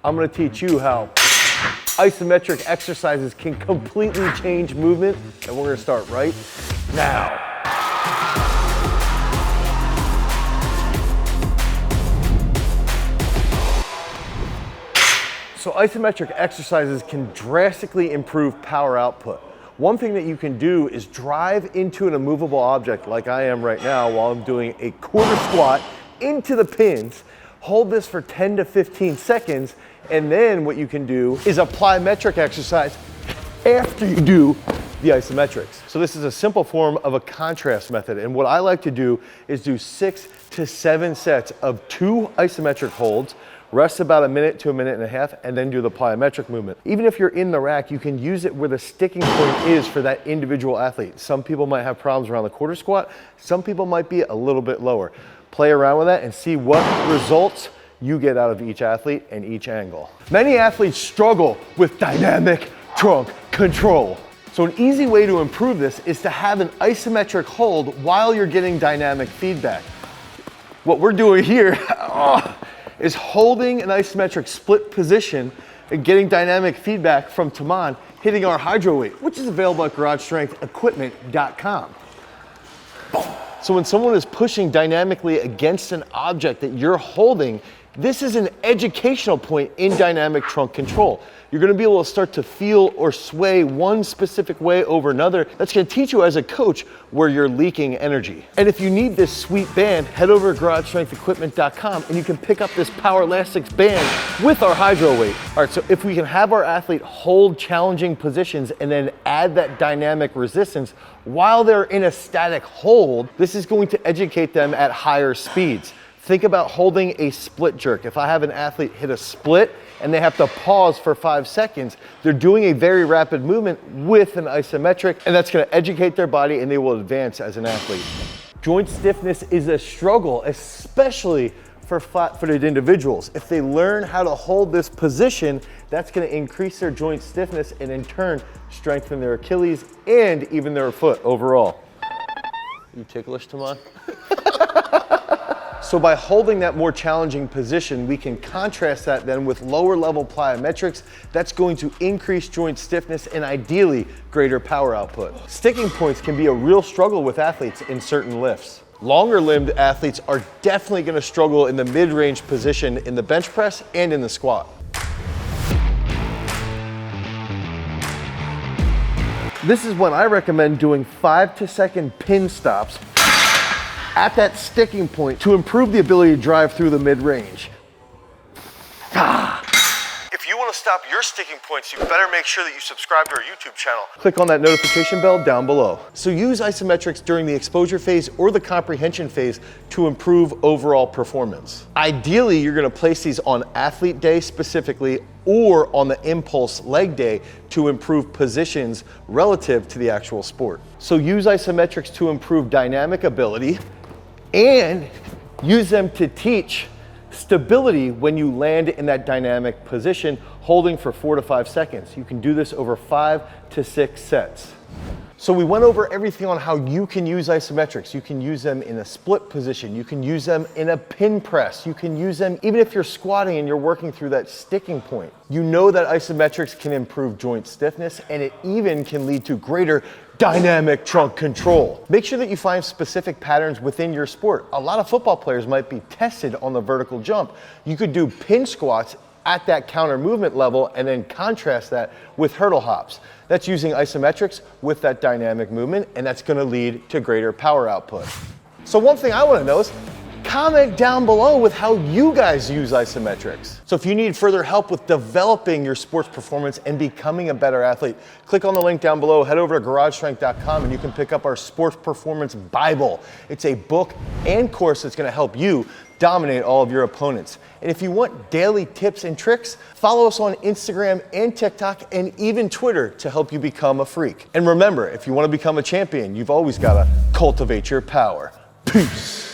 I'm gonna teach you how isometric exercises can completely change movement, and we're gonna start right now. So isometric exercises can drastically improve power output. One thing that you can do is drive into an immovable object like I am right now while I'm doing a quarter squat into the pins, hold this for 10 to 15 seconds, and then what you can do is a plyometric exercise after you do the isometrics. So this is a simple form of a contrast method, and what I like to do is do 6 to 7 sets of 2 isometric holds, rest about a minute to a minute and a half, and then do the plyometric movement. Even if you're in the rack, you can use it where the sticking point is for that individual athlete. Some people might have problems around the quarter squat, some people might be a little bit lower. Play around with that and see what results you get out of each athlete and each angle. Many athletes struggle with dynamic trunk control. So an easy way to improve this is to have an isometric hold while you're getting dynamic feedback. What we're doing here is holding an isometric split position and getting dynamic feedback from Taman, hitting our hydro weight, which is available at GarageStrengthEquipment.com. So when someone is pushing dynamically against an object that you're holding, this is an educational point in dynamic trunk control. You're gonna be able to start to feel or sway one specific way over another. That's gonna teach you as a coach where you're leaking energy. And if you need this sweet band, head over to GarageStrengthEquipment.com and you can pick up this Power Elastics band with our hydro weight. All right, so if we can have our athlete hold challenging positions and then add that dynamic resistance while they're in a static hold, this is going to educate them at higher speeds. Think about holding a split jerk. If I have an athlete hit a split and they have to pause for 5 seconds, they're doing a very rapid movement with an isometric, and that's gonna educate their body and they will advance as an athlete. Joint stiffness is a struggle, especially for flat-footed individuals. If they learn how to hold this position, that's gonna increase their joint stiffness and in turn, strengthen their Achilles and even their foot overall. You ticklish, Taman? So by holding that more challenging position, we can contrast that then with lower level plyometrics. That's going to increase joint stiffness and ideally greater power output. Sticking points can be a real struggle with athletes in certain lifts. Longer limbed athletes are definitely going to struggle in the mid-range position in the bench press and in the squat. This is when I recommend doing 5 to 2 pin stops at that sticking point to improve the ability to drive through the mid-range. If you want to stop your sticking points, you better make sure that you subscribe to our YouTube channel. Click on that notification bell down below. So use isometrics during the exposure phase or the comprehension phase to improve overall performance. Ideally, you're going to place these on athlete day specifically or on the impulse leg day to improve positions relative to the actual sport. So use isometrics to improve dynamic ability and use them to teach stability when you land in that dynamic position, holding for 4 to 5 seconds. You can do this over 5 to 6 sets. So we went over everything on how you can use isometrics. You can use them in a split position. You can use them in a pin press. You can use them even if you're squatting and you're working through that sticking point. You know that isometrics can improve joint stiffness and it even can lead to greater dynamic trunk control. Make sure that you find specific patterns within your sport. A lot of football players might be tested on the vertical jump. You could do pin squats at that counter movement level and then contrast that with hurdle hops. That's using isometrics with that dynamic movement, and that's gonna lead to greater power output. So one thing I wanna know is, comment down below with how you guys use isometrics. So if you need further help with developing your sports performance and becoming a better athlete, click on the link down below, head over to GarageStrength.com and you can pick up our Sports Performance Bible. It's a book and course that's gonna help you dominate all of your opponents. And if you want daily tips and tricks, follow us on Instagram and TikTok and even Twitter to help you become a freak. And remember, if you want to become a champion, you've always got to cultivate your power. Peace.